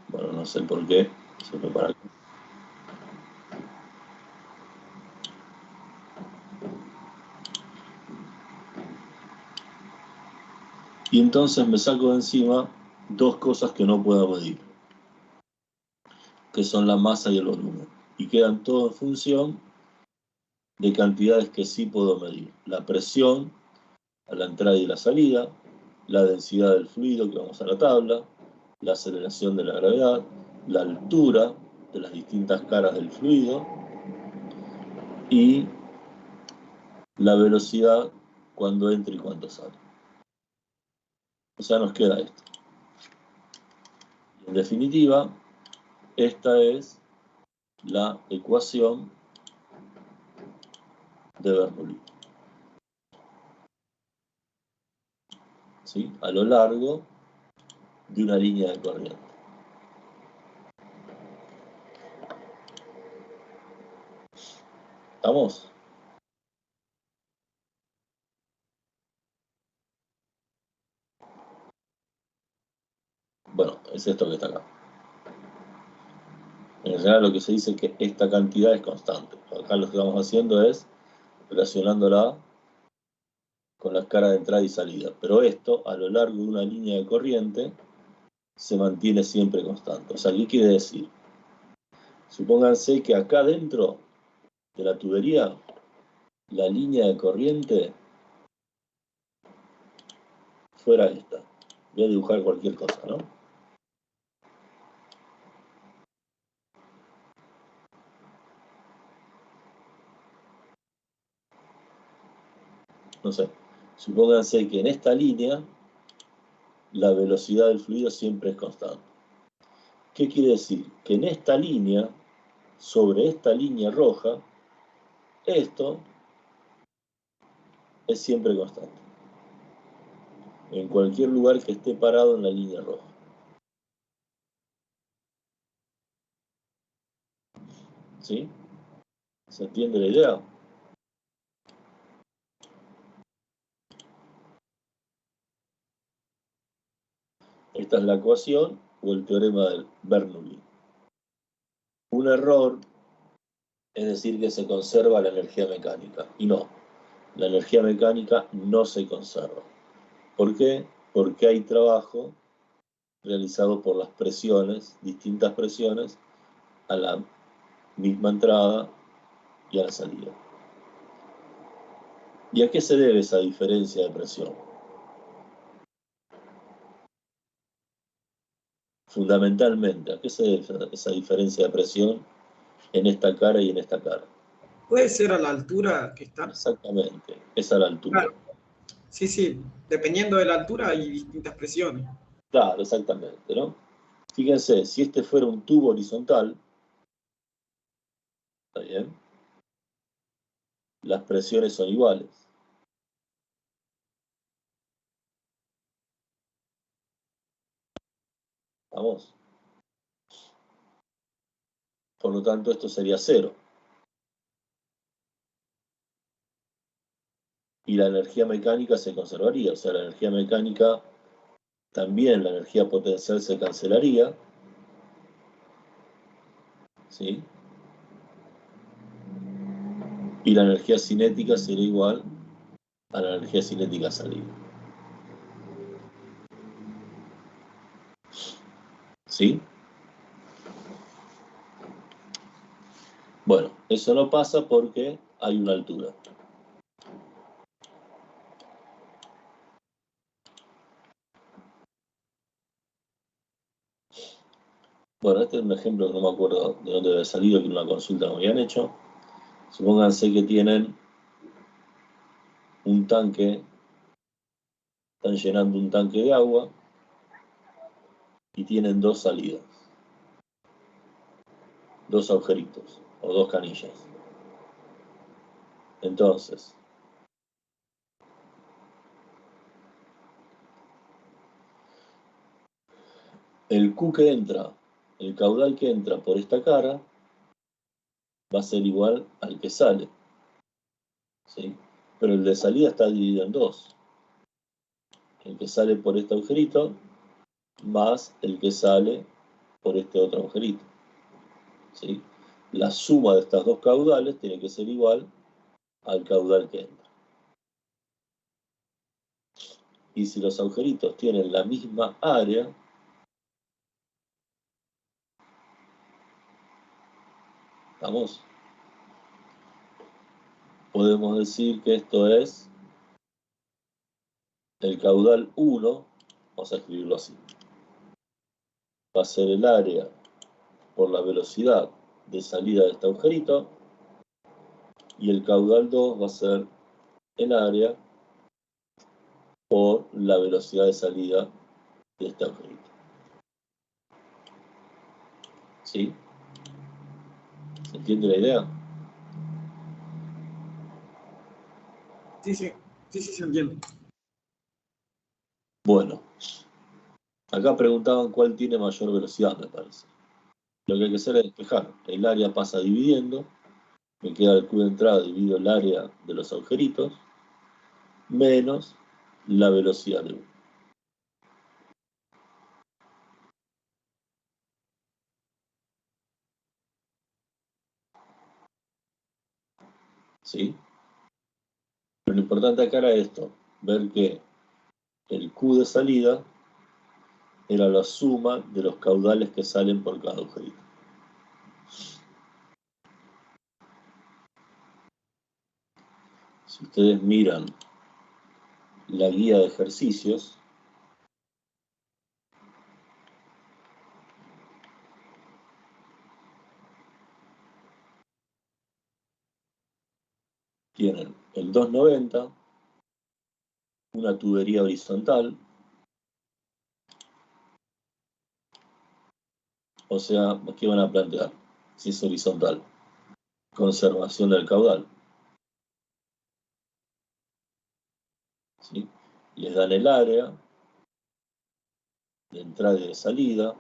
Bueno, no sé por qué. Se fue para acá. Y entonces me saco de encima dos cosas que no puedo medir, que son la masa y el volumen. Y quedan todo en función de cantidades que sí puedo medir. La presión a la entrada y la salida, la densidad del fluido, que vamos a la tabla, la aceleración de la gravedad, la altura de las distintas caras del fluido y la velocidad cuando entra y cuando sale. O sea, nos queda esto. Y en definitiva, esta es la ecuación de Bernoulli. ¿Sí? A lo largo de una línea de corriente. ¿Estamos? Bueno, es esto que está acá. En general lo que se dice es que esta cantidad es constante. Acá lo que estamos haciendo es relacionándola con las caras de entrada y salida. Pero esto, a lo largo de una línea de corriente, se mantiene siempre constante. O sea, ¿qué quiere decir? Supónganse que acá adentro de la tubería, la línea de corriente fuera esta. Voy a dibujar cualquier cosa, ¿no? No sé. Supónganse que en esta línea la velocidad del fluido siempre es constante. ¿Qué quiere decir? Que en esta línea, sobre esta línea roja, esto es siempre constante. En cualquier lugar que esté parado en la línea roja. ¿Sí? ¿Se entiende la idea? Esta es la ecuación o el teorema de Bernoulli. Un error es decir que se conserva la energía mecánica. Y no, la energía mecánica no se conserva. ¿Por qué? Porque hay trabajo realizado por las presiones, distintas presiones, a la misma entrada y a la salida. ¿Y a qué se debe esa diferencia de presión? Fundamentalmente, ¿a qué se debe esa diferencia de presión en esta cara y en esta cara? ¿Puede ser a la altura que está? Exactamente, es a la altura. Claro. Sí, sí, dependiendo de la altura hay distintas presiones. Claro, exactamente, ¿no? Fíjense, si este fuera un tubo horizontal, ¿está bien? Las presiones son iguales. ¿Vamos? Por lo tanto, esto sería 0. Y la energía mecánica se conservaría. O sea, la energía mecánica, también la energía potencial se cancelaría. ¿Sí? Y la energía cinética sería igual a la energía cinética salida. ¿Sí? Bueno, eso no pasa porque hay una altura. Bueno, este es un ejemplo que no me acuerdo de dónde había salido, que en una consulta me habían hecho. Supónganse que tienen un tanque, están llenando un tanque de agua y tienen 2 salidas, 2 agujeritos o 2 canillas. Entonces, el Q que entra, el caudal que entra por esta cara, va a ser igual al que sale. ¿Sí? Pero el de salida está dividido en 2. El que sale por este agujerito más el que sale por este otro agujerito. ¿Sí? La suma de estas 2 caudales tiene que ser igual al caudal que entra. Y si los agujeritos tienen la misma área, ¿estamos? Podemos decir que esto es el caudal 1, vamos a escribirlo así. Va a ser el área por la velocidad de salida de este agujerito, y el caudal 2 va a ser el área por la velocidad de salida de este agujerito. ¿Sí? ¿Se entiende la idea? Sí, sí, sí, sí, se entiende. Bueno, acá preguntaban cuál tiene mayor velocidad, me parece. Lo que hay que hacer es despejar. El área pasa dividiendo, me queda el Q de entrada dividido el área de los agujeritos, menos la velocidad de 1. ¿Sí? Pero lo importante acá era esto, ver que el Q de salida era la suma de los caudales que salen por cada agujerito. Si ustedes miran la guía de ejercicios, tienen el 290, una tubería horizontal, o sea, ¿qué van a plantear? Si es horizontal, conservación del caudal. ¿Sí? Les dan el área de entrada y de salida,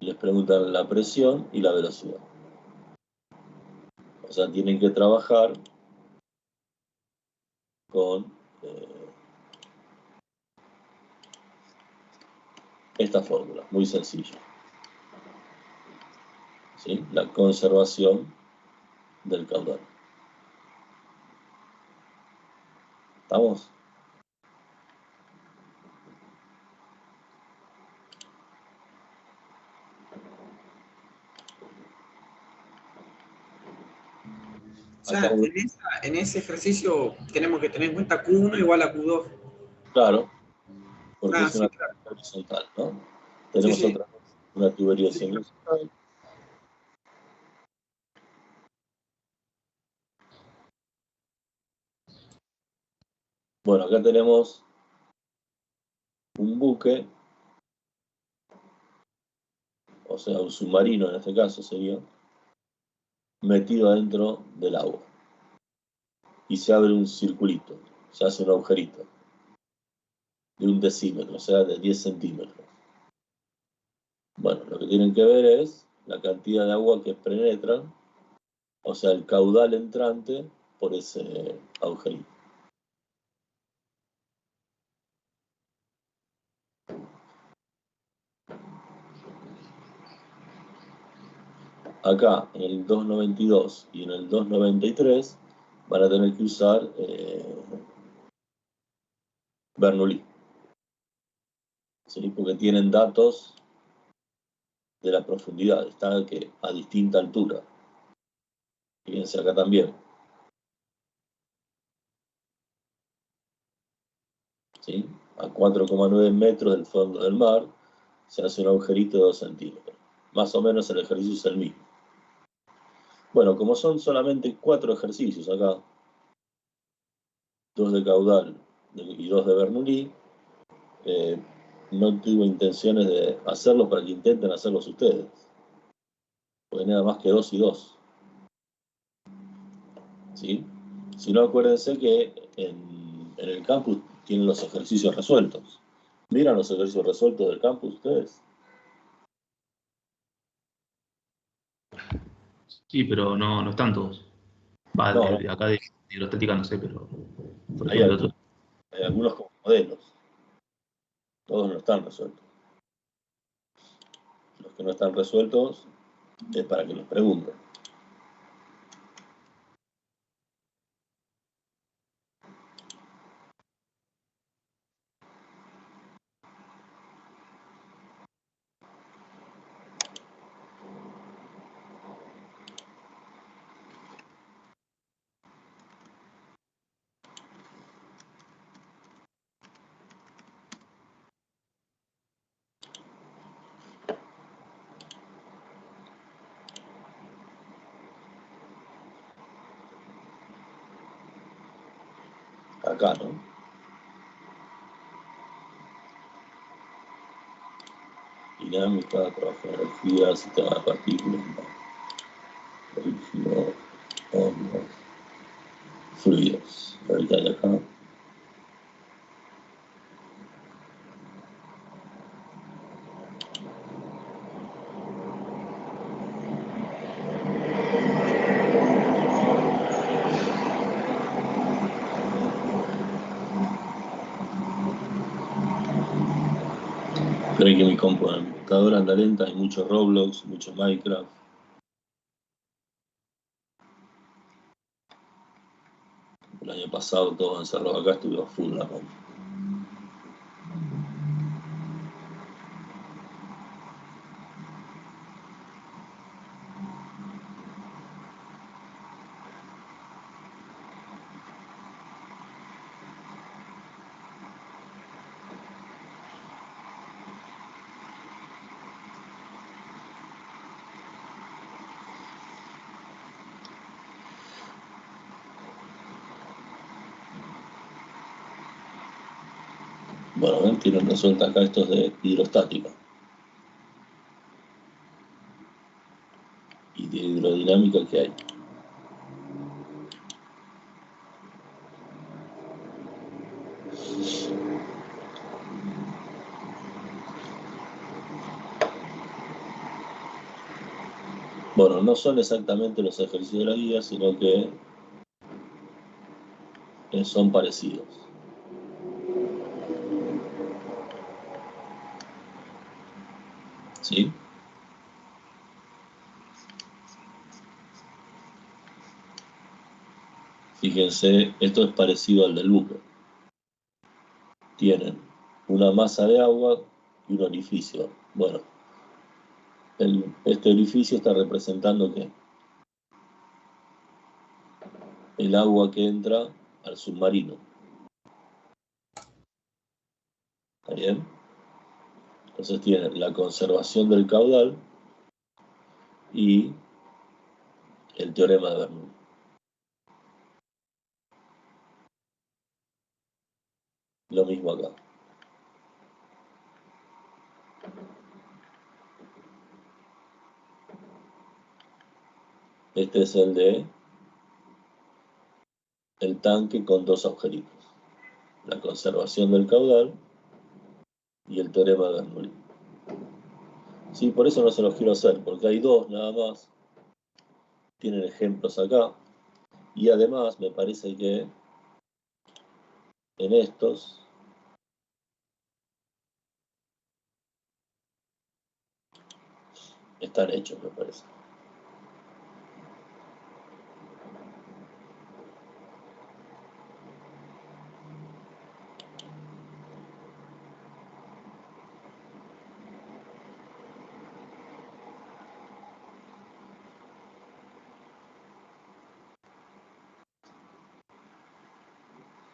les preguntan la presión y la velocidad. O sea, tienen que trabajar con esta fórmula, muy sencilla. ¿Sí? La conservación del caudal. ¿Estamos? O sea, en ese ejercicio tenemos que tener en cuenta Q1 igual a Q2. Claro, porque es Sí, una claro. horizontal, ¿no? Tenemos Sí. otra, una tubería Sí. horizontal. Bueno, acá tenemos un buque, o sea, un submarino en este caso sería, metido adentro del agua. Y se abre un circulito, se hace un agujerito de 1 decímetro, o sea, de 10 centímetros. Bueno, lo que tienen que ver es la cantidad de agua que penetran, o sea, el caudal entrante por ese agujerito. Acá, en el 292 y en el 293, van a tener que usar Bernoulli, ¿sí? Porque tienen datos de la profundidad, están a distinta altura. Fíjense acá también. ¿Sí? A 4,9 metros del fondo del mar se hace un agujerito de 2 centímetros. Más o menos el ejercicio es el mismo. Bueno, como son solamente 4 ejercicios acá, 2 de caudal y 2 de Bernoulli, no tuve intenciones de hacerlos para que intenten hacerlos ustedes. Porque nada más que 2 y 2. ¿Sí? Si no, acuérdense que en el campus tienen los ejercicios resueltos. ¿Miran los ejercicios resueltos del campus ustedes? Sí, pero no están todos. Va, No, no. de acá de hidrostática no sé, pero por Hay ejemplo otros. algunos como modelos. Todos no están resueltos. Los que no están resueltos es para que los pregunten. Acá, ¿no? Dinámica, trabajo de energía, sistema de partículas, rígido, ondas, fluidos. Ahorita de acá. Creo que mi computadora anda lenta, hay mucho Roblox, mucho Minecraft. El año pasado todo encerrado acá, estuve a full la compu. Bueno, ven, tienen resuelta acá estos de hidrostática. Y de hidrodinámica que hay. Bueno, no son exactamente los ejercicios de la guía, sino que son parecidos. ¿Sí? Fíjense, esto es parecido al del buque. Tienen una masa de agua y un orificio. Bueno, este orificio está representando ¿qué? El agua que entra al submarino. ¿Está bien? Entonces tiene la conservación del caudal y el teorema de Bernoulli. Lo mismo acá. Este es el de el tanque con dos agujeritos. La conservación del caudal y el teorema de Bernoulli. Sí, por eso no se los quiero hacer, porque hay dos nada más. Tienen ejemplos acá. Y además me parece que en estos están hechos, me parece.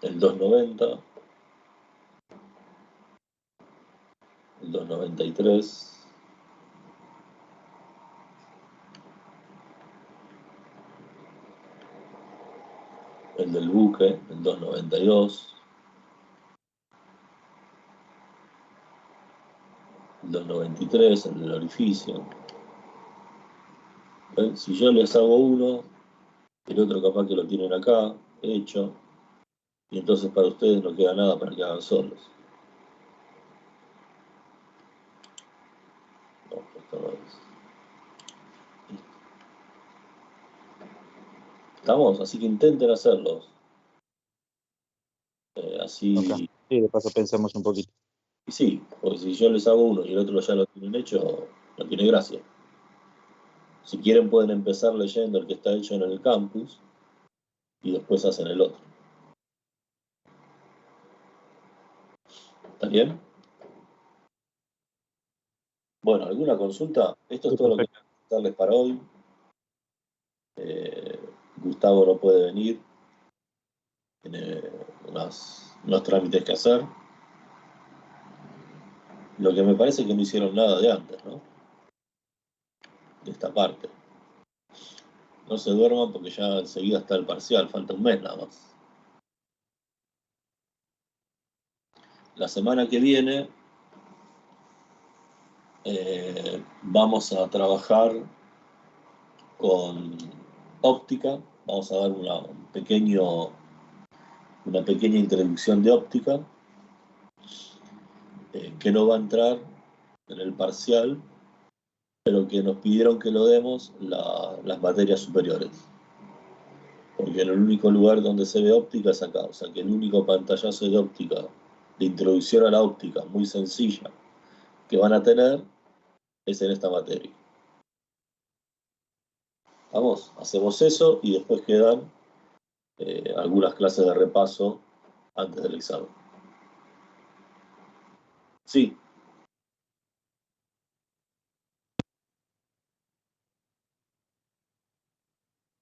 El 290, el 293, el del buque, el 292, el 293, el del orificio. ¿Ven? Si yo les hago uno, el otro capaz que lo tienen acá, hecho, y entonces para ustedes no queda nada para que hagan solos. No, esto no es. Estamos, así que intenten hacerlos. Así, Ok. Sí, de paso pensamos un poquito. y sí, porque si yo les hago uno y el otro ya lo tienen hecho, no tiene gracia. Si quieren pueden empezar leyendo el que está hecho en el campus y después hacen el otro. ¿Está bien? Bueno, ¿alguna consulta? Esto es Sí, todo lo que perfecto. tengo que darles para hoy. Gustavo no puede venir. Tiene unos trámites que hacer. Lo que me parece que no hicieron nada de antes, ¿no? De esta parte. No se duerman porque ya enseguida está el parcial, falta un mes nada más. La semana que viene vamos a trabajar con óptica. Vamos a dar una pequeña introducción de óptica que no va a entrar en el parcial, pero que nos pidieron que lo demos las materias superiores. Porque en el único lugar donde se ve óptica es acá. O sea que el único pantallazo de óptica, de introducción a la óptica, muy sencilla, que van a tener es en esta materia. Vamos, hacemos eso y después quedan algunas clases de repaso antes del examen. Sí.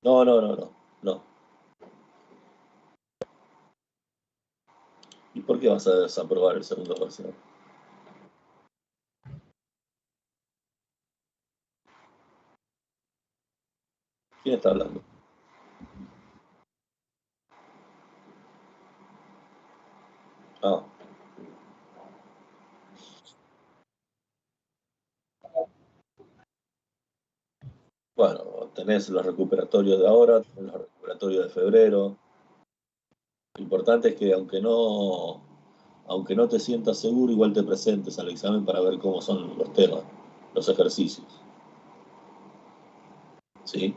No, no, no, no, no. ¿Y por qué vas a desaprobar el segundo parcial? ¿Quién está hablando? Ah, Bueno, tenés los recuperatorios de ahora, tenés los recuperatorios de febrero. Lo importante es que aunque no te sientas seguro, igual te presentes al examen para ver cómo son los temas, los ejercicios. ¿Sí?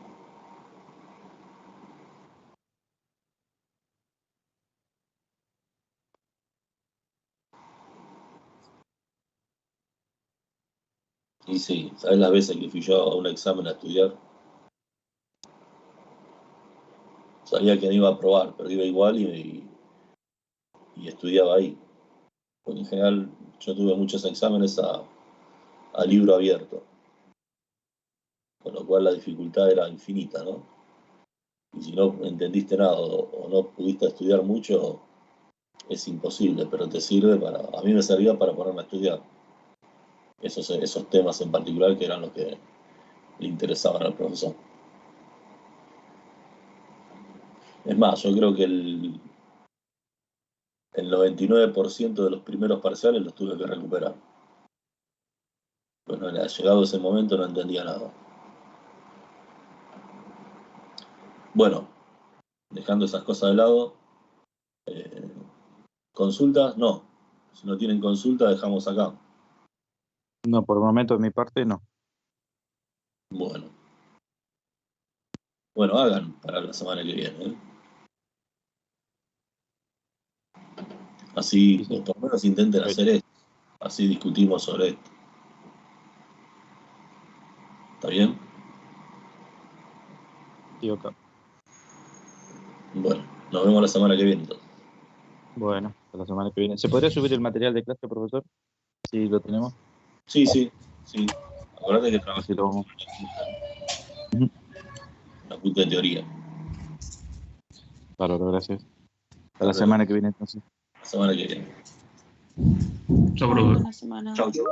Y sí, ¿sabes las veces que fui yo a un examen a estudiar? Sabía que no iba a aprobar, pero iba igual y estudiaba ahí. Porque en general yo tuve muchos exámenes a libro abierto, con lo cual la dificultad era infinita, ¿no? Y si no entendiste nada o no pudiste estudiar mucho, es imposible, pero te sirve para... A mí me servía para ponerme a estudiar esos temas en particular que eran los que le interesaban al profesor. Es más, yo creo que el 99% de los primeros parciales los tuve que recuperar. Pues no, llegado ese momento no entendía nada. Bueno, dejando esas cosas de lado, consultas, no. Si no tienen consulta, dejamos acá. No, por el momento de mi parte no. Bueno. Bueno, hagan para la semana que viene, ¿eh? Así, Sí. por lo menos intenten hacer esto. Así discutimos sobre esto. ¿Está bien? Sí, ok. Bueno, nos vemos la semana que viene entonces. Bueno, hasta la semana que viene. ¿Se podría subir el material de clase, profesor? Sí, lo tenemos. Sí, sí, sí. Acuérdate que Así trabajé lo vamos. una puta de teoría. Claro, gracias. Hasta la semana que viene entonces. La semana que viene. Chao, profe. Buena semana. Chau, chau.